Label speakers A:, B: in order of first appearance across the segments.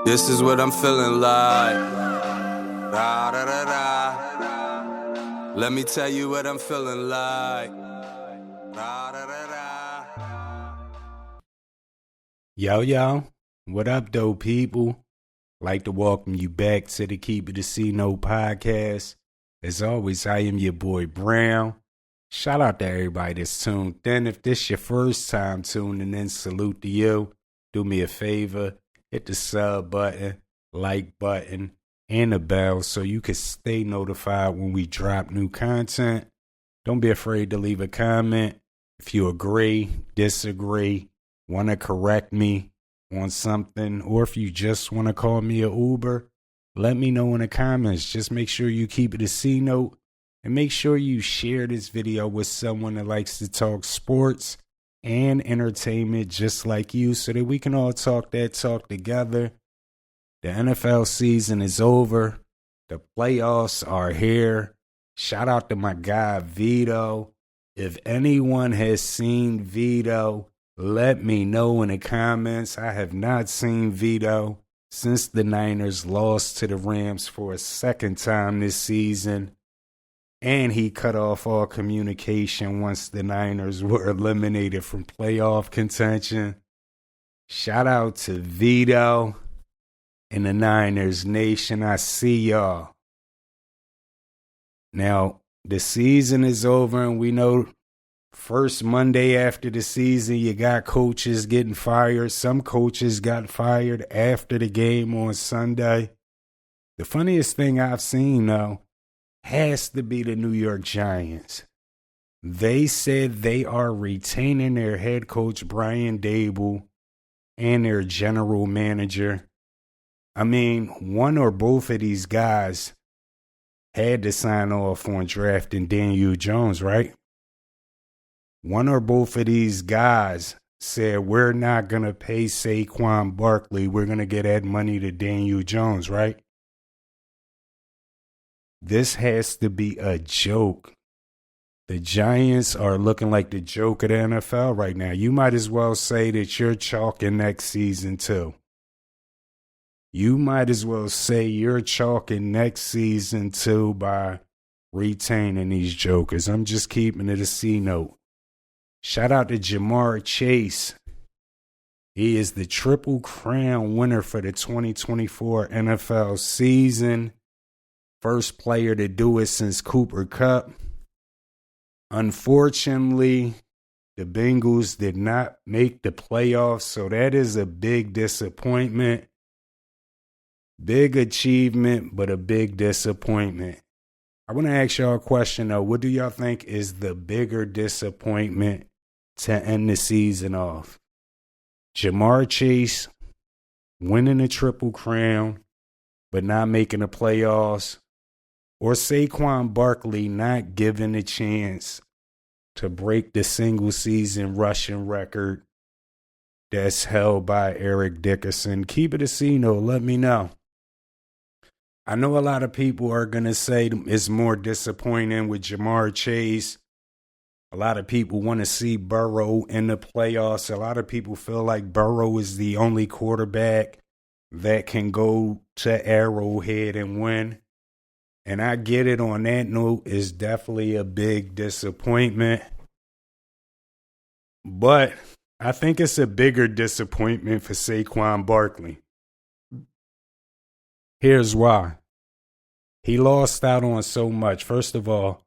A: This is what I'm feeling like. Da, da, da, da. Let me tell you what I'm feeling like. Da, da, da, da.
B: Yo, what up, though, people? Like to welcome you back to the Keep It a C Note podcast. As always, I am your boy Brown. Shout out to everybody that's tuned in. If this your first time tuning in, salute to you. Do me a favor, hit the sub button, like button, and the bell so you can stay notified when we drop new content. Don't be afraid to leave a comment. If you agree, disagree, want to correct me on something, or if you just want to call me an Uber, let me know in the comments. Just make sure you keep it a C note, and make sure you share this video with someone that likes to talk sports and entertainment just like you, so that we can all talk that talk together. The NFL season is over. The playoffs are here. Shout out to my guy Vito. If anyone has seen Vito, let me know in the comments. I have not seen Vito since the Niners lost to the Rams for a second time this season. And he cut off all communication once the Niners were eliminated from playoff contention. Shout out to Vito and the Niners Nation. I see y'all. Now, the season is over, and we know first Monday after the season, you got coaches getting fired. Some coaches got fired after the game on Sunday. The funniest thing I've seen, though, has to be the New York Giants. They said they are retaining their head coach, Brian Dable, and their general manager. I mean, one or both of these guys had to sign off on drafting Daniel Jones, right? One or both of these guys said, we're not going to pay Saquon Barkley. We're going to get that money to Daniel Jones, right? This has to be a joke. The Giants are looking like the joke of the NFL right now. You might as well say that you're chalking next season too. You might as well say you're chalking next season too by retaining these jokers. I'm just keeping it a C note. Shout out to Jamar Chase. He is the Triple Crown winner for the 2024 NFL season. First player to do it since Cooper Kupp. Unfortunately, the Bengals did not make the playoffs, so that is a big disappointment. Big achievement, but a big disappointment. I want to ask y'all a question, though. What do y'all think is the bigger disappointment to end the season off? Jamar Chase winning the Triple Crown, but not making the playoffs? Or Saquon Barkley not given a chance to break the single season rushing record that's held by Eric Dickerson? Keep it a C note. Let me know. I know a lot of people are going to say it's more disappointing with Jamar Chase. A lot of people want to see Burrow in the playoffs. A lot of people feel like Burrow is the only quarterback that can go to Arrowhead and win. And I get it. On that note, it's definitely a big disappointment. But I think it's a bigger disappointment for Saquon Barkley. Here's why. He lost out on so much. First of all,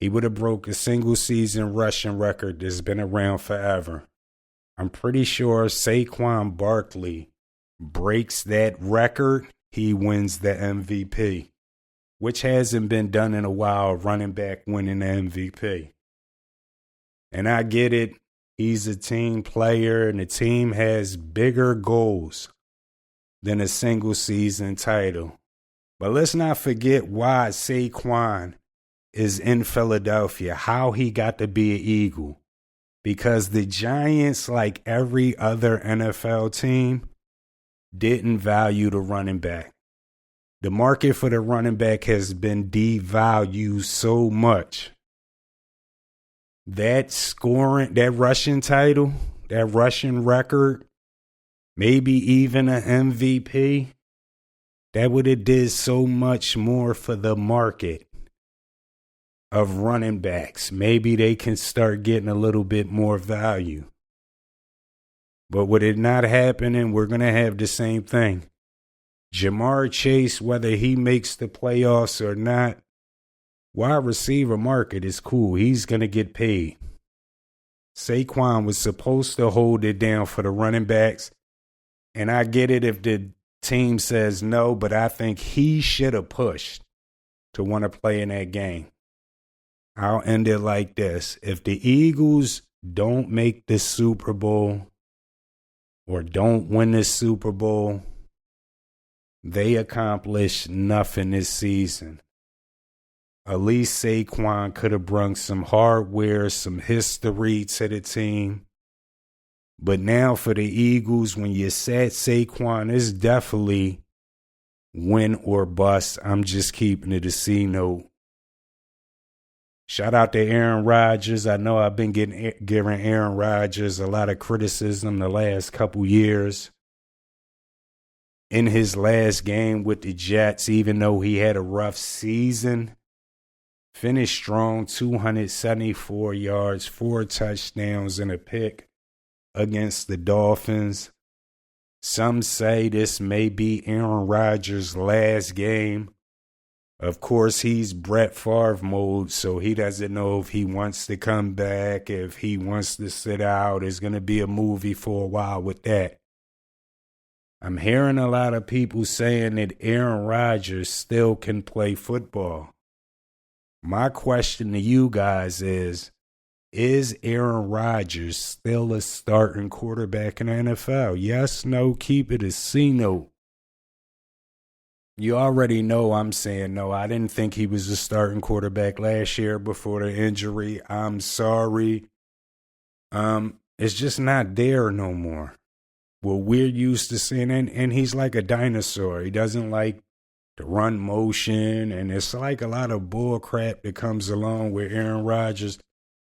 B: he would have broke a single season rushing record that's been around forever. I'm pretty sure Saquon Barkley breaks that record, he wins the MVP, which hasn't been done in a while, running back winning the MVP. And I get it. He's a team player, and the team has bigger goals than a single season title. But let's not forget why Saquon is in Philadelphia, how he got to be an Eagle. Because the Giants, like every other NFL team, didn't value the running back. The market for the running back has been devalued so much. That scoring, that rushing title, that rushing record maybe even an MVP, that would have did so much more for the market of running backs. Maybe they can start getting a little bit more value. But with it not happening, we're going to have the same thing. Jamar Chase, whether he makes the playoffs or not, wide receiver market is cool. He's going to get paid. Saquon was supposed to hold it down for the running backs. And I get it if the team says no, but I think he should have pushed to want to play in that game. I'll end it like this. If the Eagles don't make the Super Bowl or don't win the Super Bowl, they accomplished nothing this season. At least Saquon could have brought some hardware, some history to the team. But now for the Eagles, when you sat Saquon, it's definitely win or bust. I'm just keeping it a C note. Shout out to Aaron Rodgers. I know I've been giving Aaron Rodgers a lot of criticism the last couple years. In his last game with the Jets, even though he had a rough season, finished strong, 274 yards, 4 touchdowns, and a pick against the Dolphins. Some say this may be Aaron Rodgers' last game. Of course, he's Brett Favre mode, so he doesn't know if he wants to come back, if he wants to sit out. There's going to be a movie for a while with that. I'm hearing a lot of people saying that Aaron Rodgers still can play football. My question to you guys is Aaron Rodgers still a starting quarterback in the NFL? Yes, no, keep it a C note. You already know I'm saying no. I didn't think he was a starting quarterback last year before the injury. I'm sorry. It's just not there no more. What we're used to seeing, and he's like a dinosaur. He doesn't like to run motion, and it's like a lot of bull crap that comes along with Aaron Rodgers.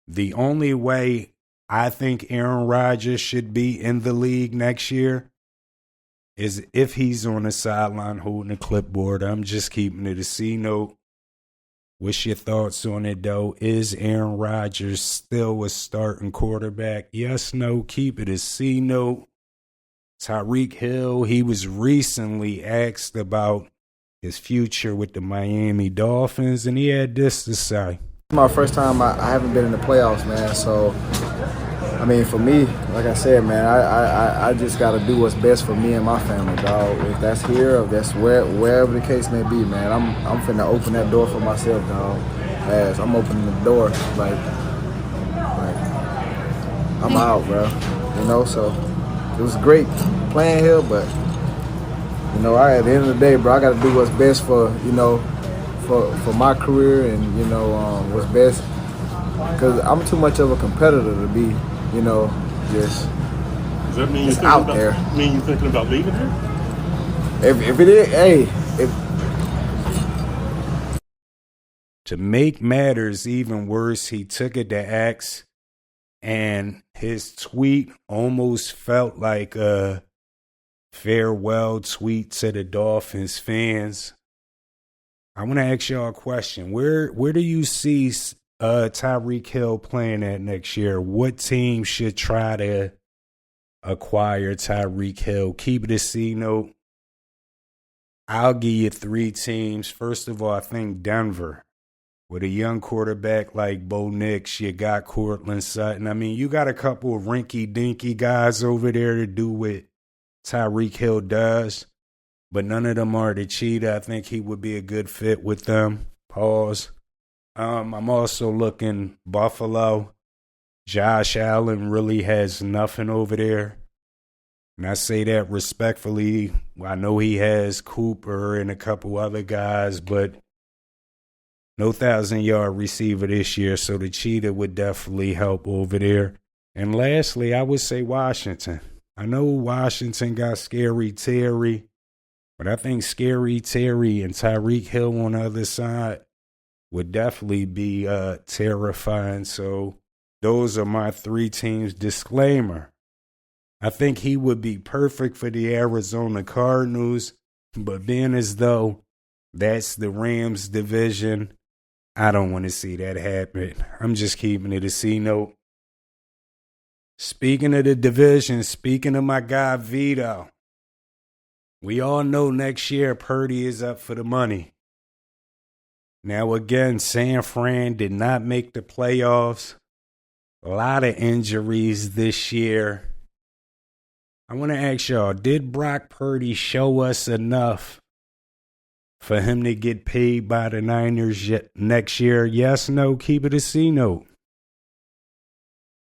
B: The only way I think Aaron Rodgers should be in the league next year is if he's on the sideline holding a clipboard. I'm just keeping it a C note. What's your thoughts on it, though? Is Aaron Rodgers still a starting quarterback? Yes, no, keep it a C note. Tyreek Hill, he was recently asked about his future with the Miami Dolphins, and he had this to say.
C: My first time, I haven't been in the playoffs, man. So, I mean, for me, like I said, man, I just got to do what's best for me and my family, dog. If that's here, or if that's wherever the case may be, man, I'm finna open that door for myself, dog. As I'm opening the door, like I'm out, bro. You know, so it was great playing here, but you know, at the end of the day, bro, I got to do what's best for, you know, for my career, and you know what's best, because I'm too much of a competitor to be, you know, just
D: Does that mean
C: just out there.
D: Mean you thinking about leaving here?
C: If it is, hey,
B: To make matters even worse, he took it to X, and his tweet almost felt like a farewell tweet to the Dolphins fans. I want to ask y'all a question. Where do you see Tyreek Hill playing at next year? What team should try to acquire Tyreek Hill? Keep it a C note. I'll give you 3 teams. First of all, I think Denver. With a young quarterback like Bo Nix, you got Courtland Sutton. I mean, you got a couple of rinky-dinky guys over there to do what Tyreek Hill does, but none of them are the cheetah. I think he would be a good fit with them. Pause. I'm also looking Buffalo. Josh Allen really has nothing over there. And I say that respectfully. I know he has Cooper and a couple other guys, but no 1,000-yard receiver this year, so the cheetah would definitely help over there. And lastly, I would say Washington. I know Washington got Scary Terry, but I think Scary Terry and Tyreek Hill on the other side would definitely be terrifying. So those are my 3 teams. Disclaimer, I think he would be perfect for the Arizona Cardinals, but being as though that's the Rams division, I don't want to see that happen. I'm just keeping it a C note. Speaking of the division, speaking of my guy Vito, we all know next year Purdy is up for the money. Now again, San Fran did not make the playoffs. A lot of injuries this year. I want to ask y'all, did Brock Purdy show us enough for him to get paid by the Niners next year? Yes, no, keep it a C note.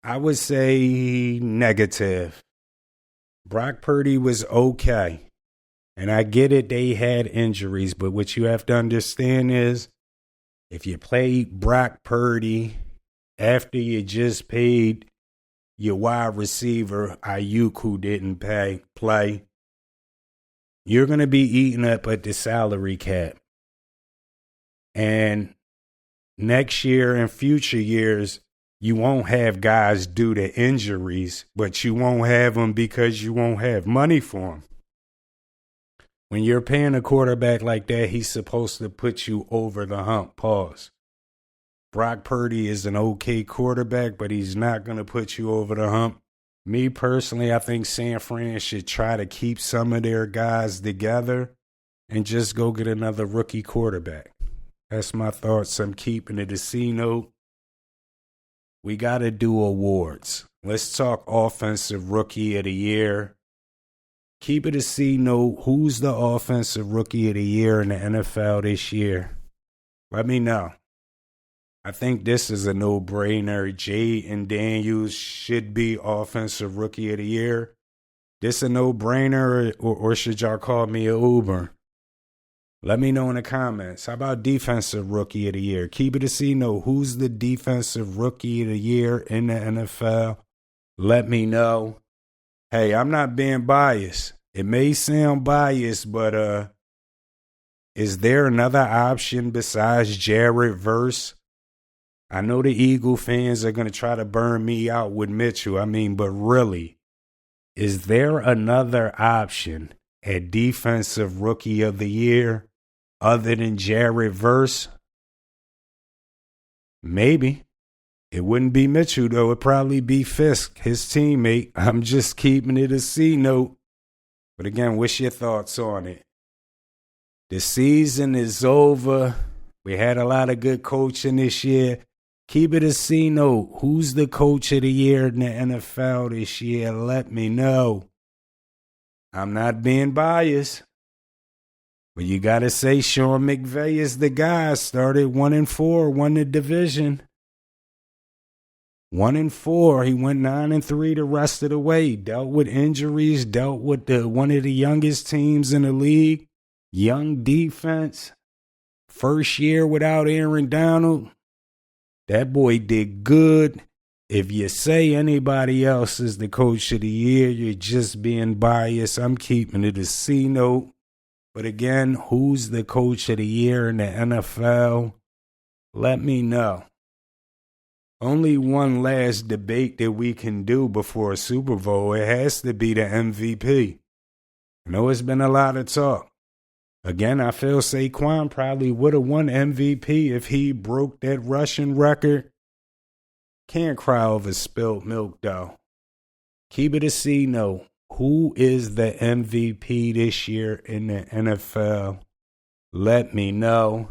B: I would say negative. Brock Purdy was okay. And I get it, they had injuries, but what you have to understand is if you play Brock Purdy after you just paid your wide receiver, Ayuk, who didn't play, you're going to be eating up at the salary cap. And next year and future years, you won't have guys due to injuries, but you won't have them because you won't have money for them. When you're paying a quarterback like that, he's supposed to put you over the hump. Pause. Brock Purdy is an okay quarterback, but he's not going to put you over the hump. Me personally, I think San Fran should try to keep some of their guys together and just go get another rookie quarterback. That's my thoughts. I'm keeping it a C note. We got to do awards. Let's talk Offensive Rookie of the Year. Keep it a C note. Who's the Offensive Rookie of the Year in the NFL this year? Let me know. I think this is a no-brainer. Jayden Daniels should be Offensive Rookie of the Year. This a no-brainer, or should y'all call me an Uber? Let me know in the comments. How about Defensive Rookie of the Year? Keep it a C note. Who's the Defensive Rookie of the Year in the NFL? Let me know. Hey, I'm not being biased. It may sound biased, but is there another option besides Jared Verse? I know the Eagle fans are going to try to burn me out with Mitchell. But really, is there another option at Defensive Rookie of the Year other than Jared Verse? Maybe. It wouldn't be Mitchell, though. It'd probably be Fisk, his teammate. I'm just keeping it a C note. But again, what's your thoughts on it? The season is over. We had a lot of good coaching this year. Keep it a C note. Who's the coach of the year in the NFL this year? Let me know. I'm not being biased. But you got to say Sean McVay is the guy. Started 1-4, won the division. 1-4. He went 9-3 the rest of the way. Dealt with injuries. Dealt with one of the youngest teams in the league. Young defense. First year without Aaron Donald. That boy did good. If you say anybody else is the coach of the year, you're just being biased. I'm keeping it a C note. But again, who's the coach of the year in the NFL? Let me know. Only one last debate that we can do before a Super Bowl. It has to be the MVP. I know it's been a lot of talk. Again, I feel Saquon probably would have won MVP if he broke that rushing record. Can't cry over spilled milk, though. Keep it a C note. Who is the MVP this year in the NFL? Let me know.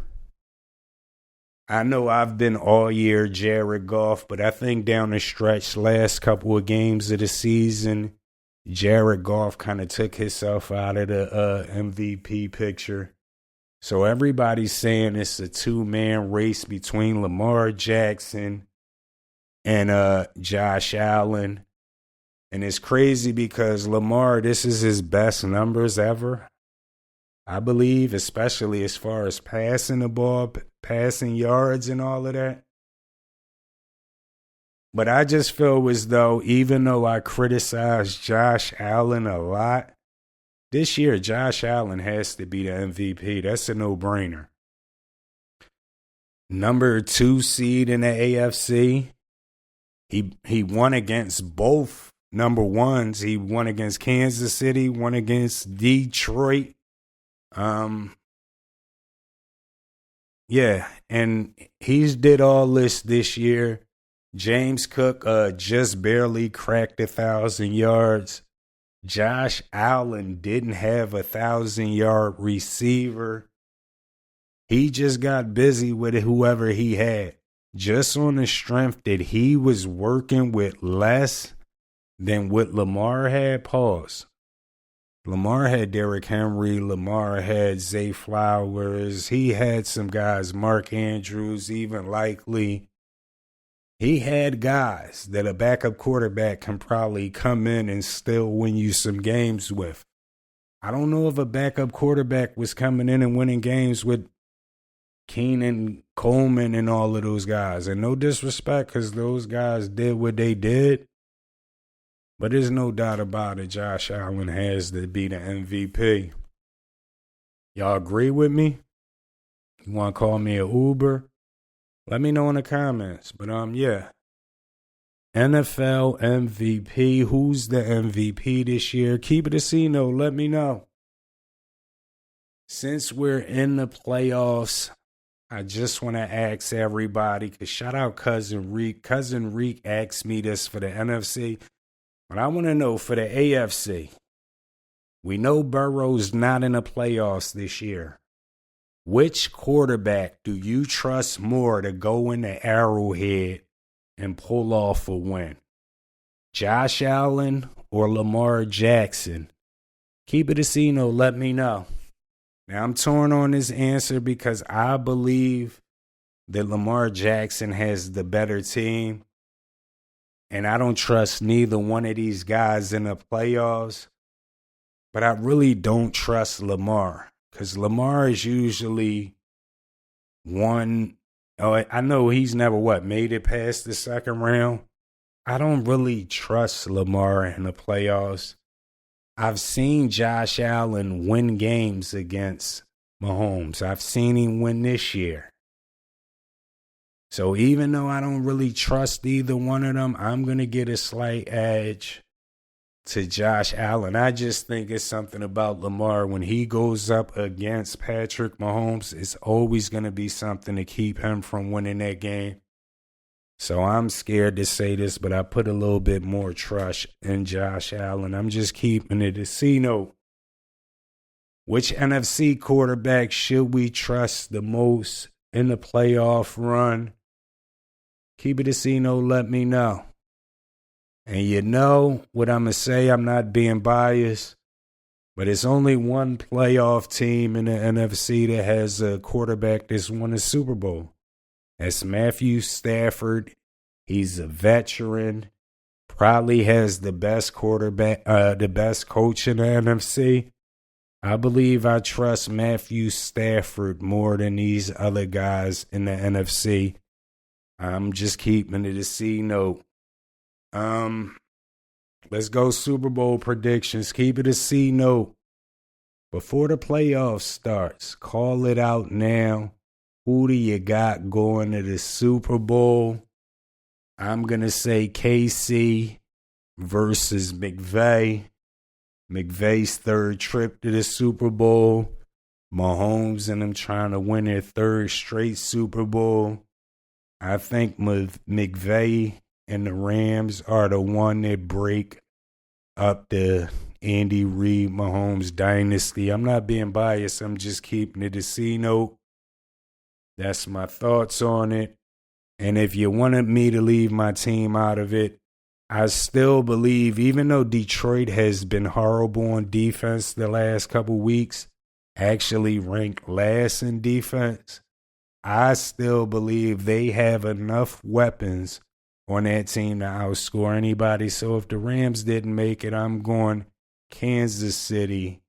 B: I know I've been all year Jared Goff, but I think down the stretch, last couple of games of the season, Jared Goff kind of took himself out of the MVP picture. So everybody's saying it's a two-man race between Lamar Jackson and Josh Allen. And it's crazy because Lamar, this is his best numbers ever, I believe, especially as far as passing the ball, passing yards and all of that. But I just feel as though, even though I criticize Josh Allen a lot, this year Josh Allen has to be the MVP. That's a no-brainer. Number 2 seed in the AFC. He won against both number ones. He won against Kansas City, won against Detroit. Yeah, and he's did all this year. James Cook just barely cracked 1,000 yards. Josh Allen didn't have 1,000-yard receiver. He just got busy with whoever he had. Just on the strength that he was working with less than what Lamar had. Pause. Lamar had Derrick Henry. Lamar had Zay Flowers. He had some guys, Mark Andrews, even Likely. He had guys that a backup quarterback can probably come in and still win you some games with. I don't know if a backup quarterback was coming in and winning games with Keenan, Coleman, and all of those guys. And no disrespect, because those guys did what they did. But there's no doubt about it, Josh Allen has to be the MVP. Y'all agree with me? You want to call me an Uber? Let me know in the comments. But yeah. NFL MVP. Who's the MVP this year? Keep it a C-note. Let me know. Since we're in the playoffs, I just want to ask everybody, because shout out Cousin Reek. Cousin Reek asked me this for the NFC. But I want to know for the AFC. We know Burrow's not in the playoffs this year. Which quarterback do you trust more to go in the Arrowhead and pull off a win? Josh Allen or Lamar Jackson? Keep it a C-note, let me know. Now, I'm torn on this answer because I believe that Lamar Jackson has the better team. And I don't trust neither one of these guys in the playoffs. But I really don't trust Lamar. Because Lamar is usually one. Oh, I know he's never, made it past the second round. I don't really trust Lamar in the playoffs. I've seen Josh Allen win games against Mahomes. I've seen him win this year. So even though I don't really trust either one of them, I'm going to get a slight edge to Josh Allen. I just think it's something about Lamar. When he goes up against Patrick Mahomes, it's always going to be something to keep him from winning that game. So I'm scared to say this, but I put a little bit more trust in Josh Allen. I'm just keeping it a C-note. Which NFC quarterback should we trust the most in the playoff run? Keep it a C-note, let me know. And you know what I'm going to say, I'm not being biased, but it's only one playoff team in the NFC that has a quarterback that's won a Super Bowl. That's Matthew Stafford. He's a veteran, probably has the best quarterback, the best coach in the NFC. I believe I trust Matthew Stafford more than these other guys in the NFC. I'm just keeping it a C-note. Let's go Super Bowl predictions. Keep it a C-note. Before the playoffs starts, call it out now. Who do you got going to the Super Bowl? I'm going to say KC versus McVay. McVay's third trip to the Super Bowl. Mahomes and them trying to win their third straight Super Bowl. I think McVay and the Rams are the one that break up the Andy Reid Mahomes dynasty. I'm not being biased. I'm just keeping it a C-note. That's my thoughts on it. And if you wanted me to leave my team out of it, I still believe, even though Detroit has been horrible on defense the last couple weeks, actually ranked last in defense, I still believe they have enough weapons on that team to outscore anybody. So if the Rams didn't make it, I'm going Kansas City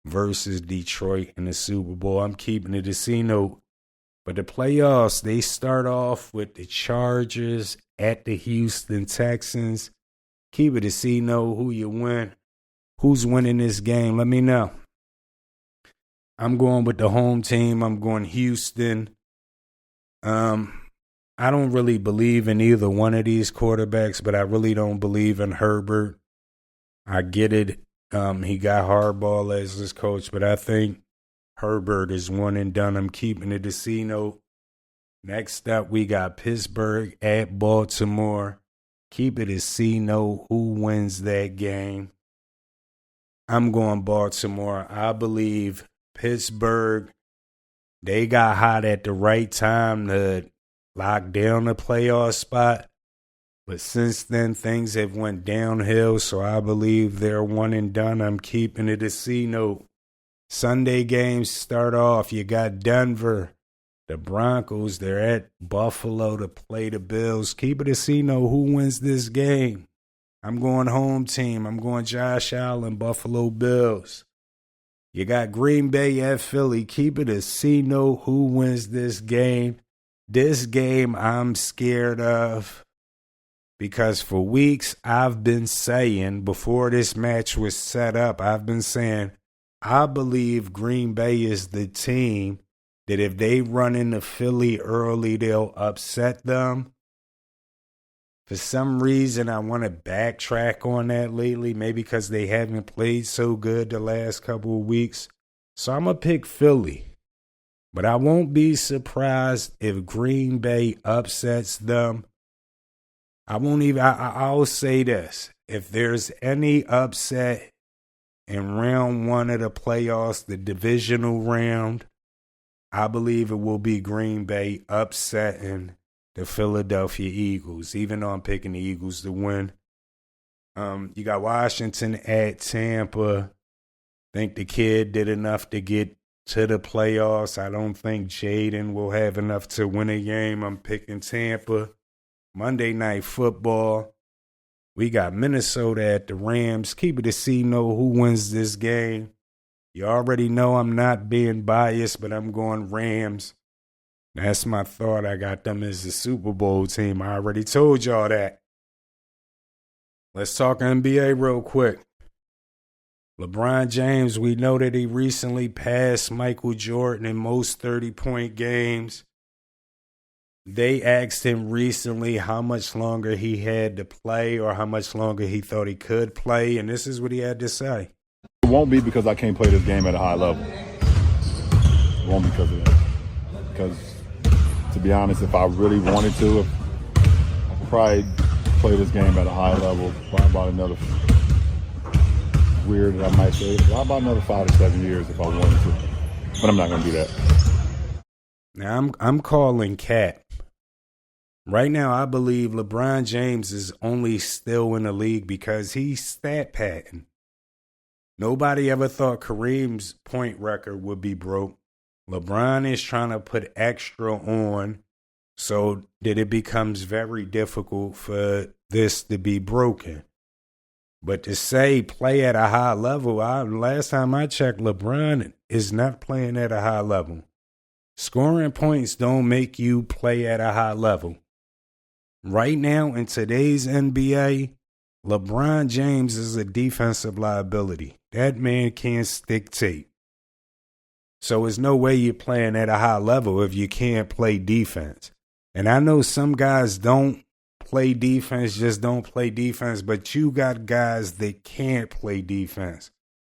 B: versus Detroit in the Super Bowl. I'm keeping it a C-note. But the playoffs, they start off with the Chargers at the Houston Texans. Keep it a C-note. Who you win? Who's winning this game? Let me know. I'm going with the home team. I'm going Houston. I I don't really believe in either one of these quarterbacks, but I really don't believe in Herbert. I get it. He got Harbaugh as his coach, but I think Herbert is one and done. I'm keeping it a C note. Next up, we got Pittsburgh at Baltimore. Keep it a C note. Who wins that game? I'm going Baltimore. I believe Pittsburgh, they got hot at the right time to lock down the playoff spot. But since then, things have went downhill, so I believe they're one and done. I'm keeping it a C note. Sunday games start off. You got Denver, the Broncos. They're at Buffalo to play the Bills. Keep it a C note. Who wins this game? I'm going home team. I'm going Josh Allen, Buffalo Bills. You got Green Bay at Philly. Keep it a C note. Who wins this game? This game I'm scared of. Because for weeks, I've been saying, before this match was set up, I've been saying, I believe Green Bay is the team that if they run into Philly early, they'll upset them. For some reason, I want to backtrack on that lately, maybe because they haven't played so good the last couple of weeks. So I'm going to pick Philly. But I won't be surprised if Green Bay upsets them. I'll say this. If there's any upset in round one of the playoffs, the divisional round, I believe it will be Green Bay upsetting the Philadelphia Eagles, even though I'm picking the Eagles to win. You got Washington at Tampa. I think the kid did enough to get to the playoffs. I don't think Jaden will have enough to win a game. I'm picking Tampa. Monday Night Football. We got Minnesota at the Rams. Keep it a C note. Who wins this game? You already know I'm not being biased, but I'm going Rams. That's my thought. I got them as the Super Bowl team. I already told y'all that. Let's talk NBA real quick. LeBron James, we know that he recently passed Michael Jordan in most 30-point games. They asked him recently how much longer he had to play or how much longer he thought he could play, and this is what he had to say.
E: It won't be because I can't play this game at a high level. It won't be because of that. Because, to be honest, if I really wanted to, I could probably play this game at a high level for about another, weird that I might say, about another 5 to 7 years if I wanted to. But I'm not going to do that.
B: Now, I'm calling Cat. Right now, I believe LeBron James is only still in the league because he's stat padding. Nobody ever thought Kareem's point record would be broke. LeBron is trying to put extra on so that it becomes very difficult for this to be broken. But to say play at a high level, last time I checked, LeBron is not playing at a high level. Scoring points don't make you play at a high level. Right now, in today's NBA, LeBron James is a defensive liability. That man can't stick tape. So there's no way you're playing at a high level if you can't play defense. And I know some guys don't play defense, just don't play defense, but you got guys that can't play defense.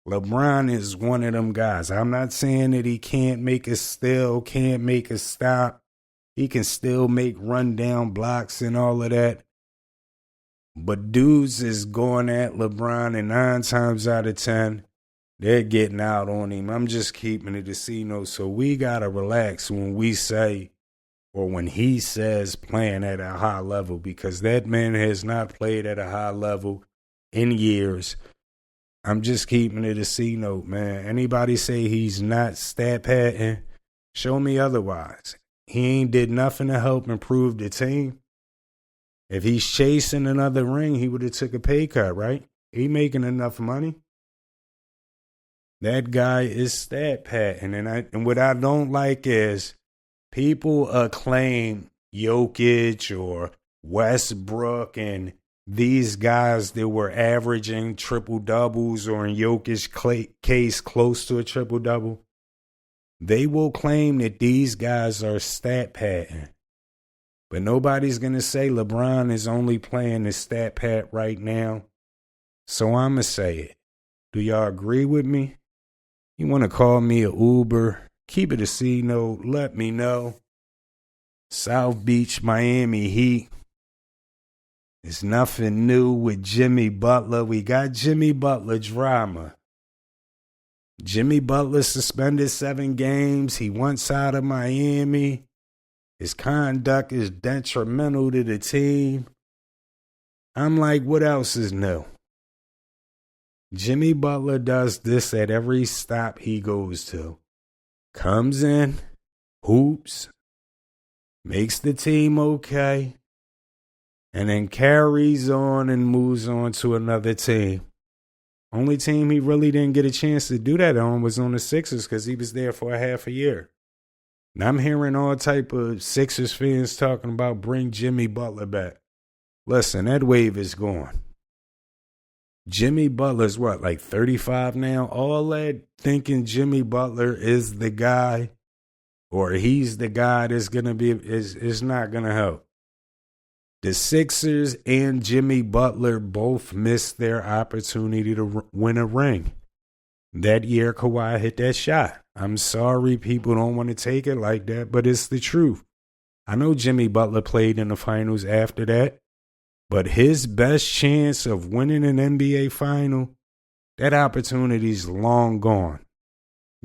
B: LeBron is one of them guys. I'm not saying that he can't make a steal, can't make a stop. He can still make rundown blocks and all of that. But dudes is going at LeBron, and 9 times out of 10, they're getting out on him. I'm just keeping it a C note. So we got to relax when we say, or when he says playing at a high level, because that man has not played at a high level in years. I'm just keeping it a C note, man. Anybody say he's not stat padding, show me otherwise. He ain't did nothing to help improve the team. If he's chasing another ring, he would have took a pay cut, right? He making enough money. That guy is stat padding. And what I don't like is people acclaim Jokic or Westbrook and these guys that were averaging triple doubles, or in Jokic's case, close to a triple double. They will claim that these guys are stat padding. But nobody's going to say LeBron is only playing the stat pad right now. So I'm going to say it. Do y'all agree with me? You want to call me an Uber? Keep it a C note. Let me know. South Beach, Miami Heat. It's nothing new with Jimmy Butler. We got Jimmy Butler drama. Jimmy Butler suspended 7 games. He wants out of Miami. His conduct is detrimental to the team. I'm like, what else is new? Jimmy Butler does this at every stop he goes to. Comes in, hoops, makes the team okay, and then carries on and moves on to another team. Only team he really didn't get a chance to do that on was on the Sixers because he was there for a half a year. And I'm hearing all type of Sixers fans talking about bring Jimmy Butler back. Listen, that wave is gone. Jimmy Butler's what, like 35 now? All that thinking Jimmy Butler is the guy or he's the guy that's going to be, is not going to help. The Sixers and Jimmy Butler both missed their opportunity to win a ring. That year, Kawhi hit that shot. I'm sorry people don't want to take it like that, but it's the truth. I know Jimmy Butler played in the finals after that, but his best chance of winning an NBA final, that opportunity's long gone.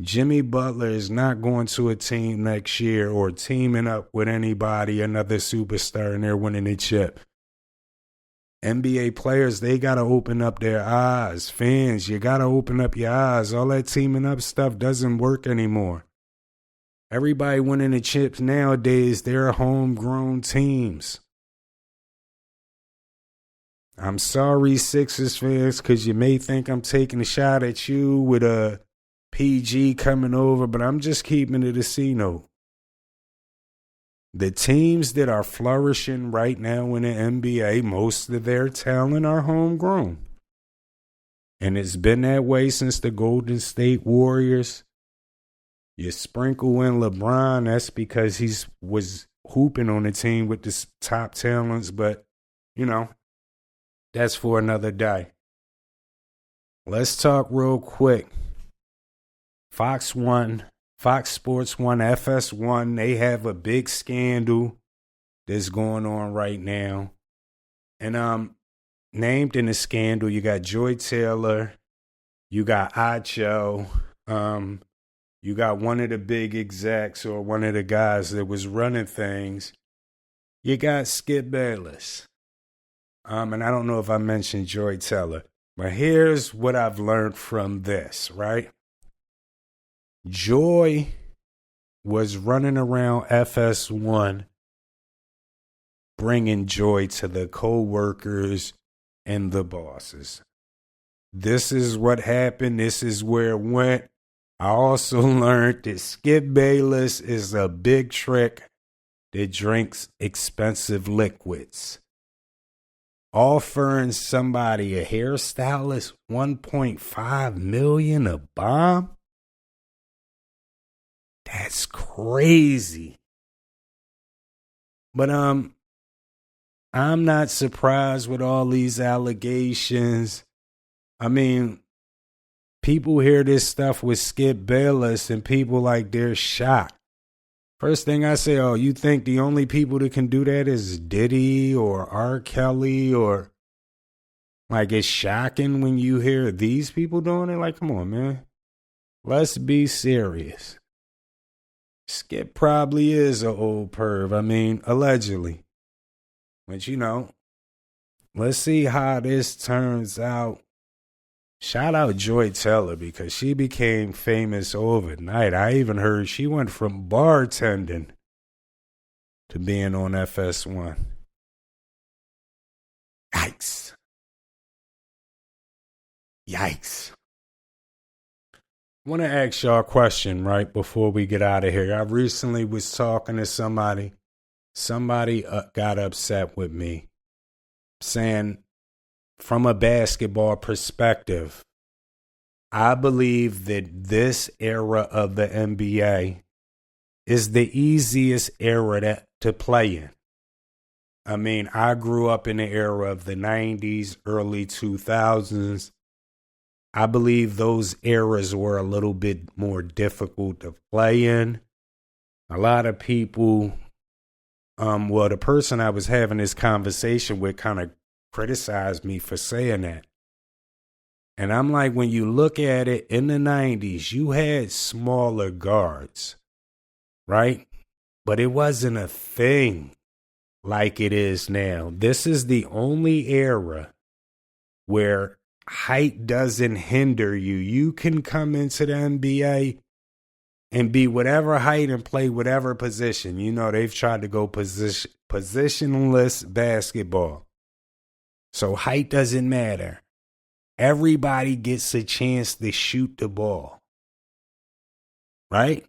B: Jimmy Butler is not going to a team next year or teaming up with anybody, another superstar, and they're winning a chip. NBA players, they got to open up their eyes. Fans, you got to open up your eyes. All that teaming up stuff doesn't work anymore. Everybody winning the chips nowadays, they're homegrown teams. I'm sorry, Sixers fans, because you may think I'm taking a shot at you with a PG coming over, but I'm just keeping it a C note. The teams that are flourishing right now in the NBA, most of their talent are homegrown. And it's been that way since the Golden State Warriors. You sprinkle in LeBron, that's because he was hooping on the team with the top talents, but, you know, that's for another day. Let's talk real quick. Fox Sports 1, FS1, they have a big scandal that's going on right now. And named in the scandal, you got Joy Taylor, you got Acho, you got one of the big execs or one of the guys that was running things. You got Skip Bayless. And I don't know if I mentioned Joy Taylor, but here's what I've learned from this, right? Joy was running around FS1 bringing joy to the co-workers and the bosses. This is what happened. This is where it went. I also learned that Skip Bayless is a big trick that drinks expensive liquids. Offering somebody, a hairstylist, $1.5 million a bomb? That's crazy. But I'm not surprised with all these allegations. I mean, people hear this stuff with Skip Bayless and people like they're shocked. First thing I say, oh, you think the only people that can do that is Diddy or R. Kelly or like it's shocking when you hear these people doing it? Like, come on, man. Let's be serious. Skip probably is an old perv. I mean, allegedly. But, you know, let's see how this turns out. Shout out Joy Taylor because she became famous overnight. I even heard she went from bartending to being on FS1. Yikes. Yikes. I want to ask y'all a question right before we get out of here. I recently was talking to somebody. Somebody got upset with me saying, from a basketball perspective, I believe that this era of the NBA is the easiest era to play in. I mean, I grew up in the era of the 90s, early 2000s. I believe those eras were a little bit more difficult to play in. A lot of people, well, the person I was having this conversation with kind of criticized me for saying that. And I'm like, when you look at it, in the 90s, you had smaller guards, right? But it wasn't a thing like it is now. This is the only era where height doesn't hinder you. You can come into the NBA and be whatever height and play whatever position. You know, they've tried to go positionless basketball. So height doesn't matter. Everybody gets a chance to shoot the ball. Right?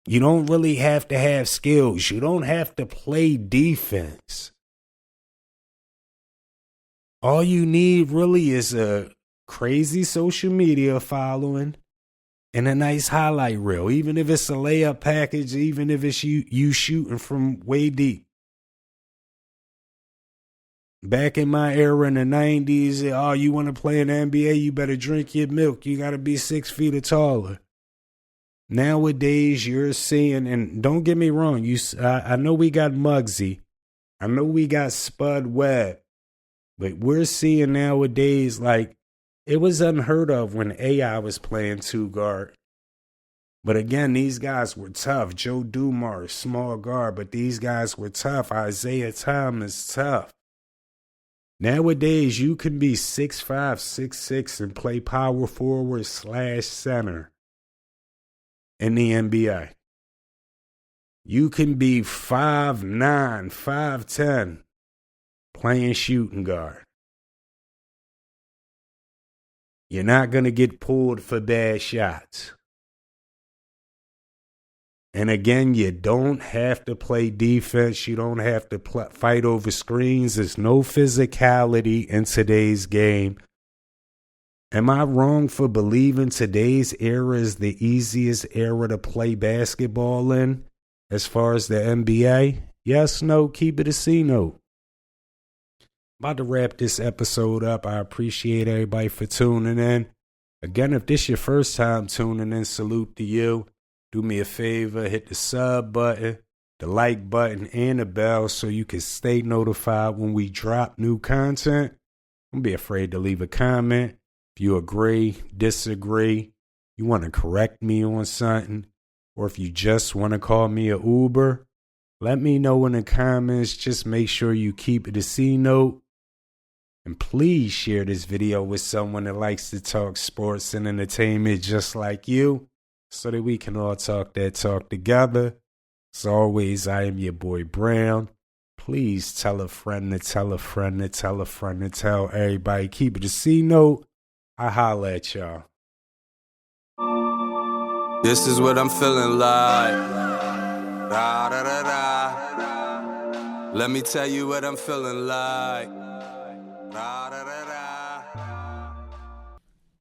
B: You don't really have to have skills. You don't have to play defense. All you need really is a crazy social media following and a nice highlight reel. Even if it's a layup package, even if it's you shooting from way deep. Back in my era in the 90s, oh, you want to play in the NBA, you better drink your milk. You got to be 6 feet or taller. Nowadays, you're seeing, and don't get me wrong, I know we got Muggsy. I know we got Spud Webb. But we're seeing nowadays, like, it was unheard of when AI was playing 2 guard. But again, these guys were tough. Joe Dumars, small guard, but these guys were tough. Isaiah Thomas, tough. Nowadays, you can be 6'5", 6'6", and play power forward / center in the NBA. You can be 5'9", 5'10", playing shooting guard. You're not going to get pulled for bad shots. And again, you don't have to play defense. You don't have to fight over screens. There's no physicality in today's game. Am I wrong for believing today's era is the easiest era to play basketball in as far as the NBA? Yes, no, keep it a C note. About to wrap this episode up. I appreciate everybody for tuning in. Again, if this your first time tuning in, salute to you. Do me a favor, hit the sub button, the like button, and the bell so you can stay notified when we drop new content. Don't be afraid to leave a comment. If you agree, disagree, you want to correct me on something, or if you just want to call me a Uber, let me know in the comments. Just make sure you keep it a C note. And please share this video with someone that likes to talk sports and entertainment just like you, so that we can all talk that talk together. As always, I am your boy Brown. Please tell a friend to tell a friend to tell a friend to tell everybody. Keep it a C note. I holla at y'all.
A: This is what I'm feeling like. Da, da, da, da. Let me tell you what I'm feeling like. Da, da, da, da.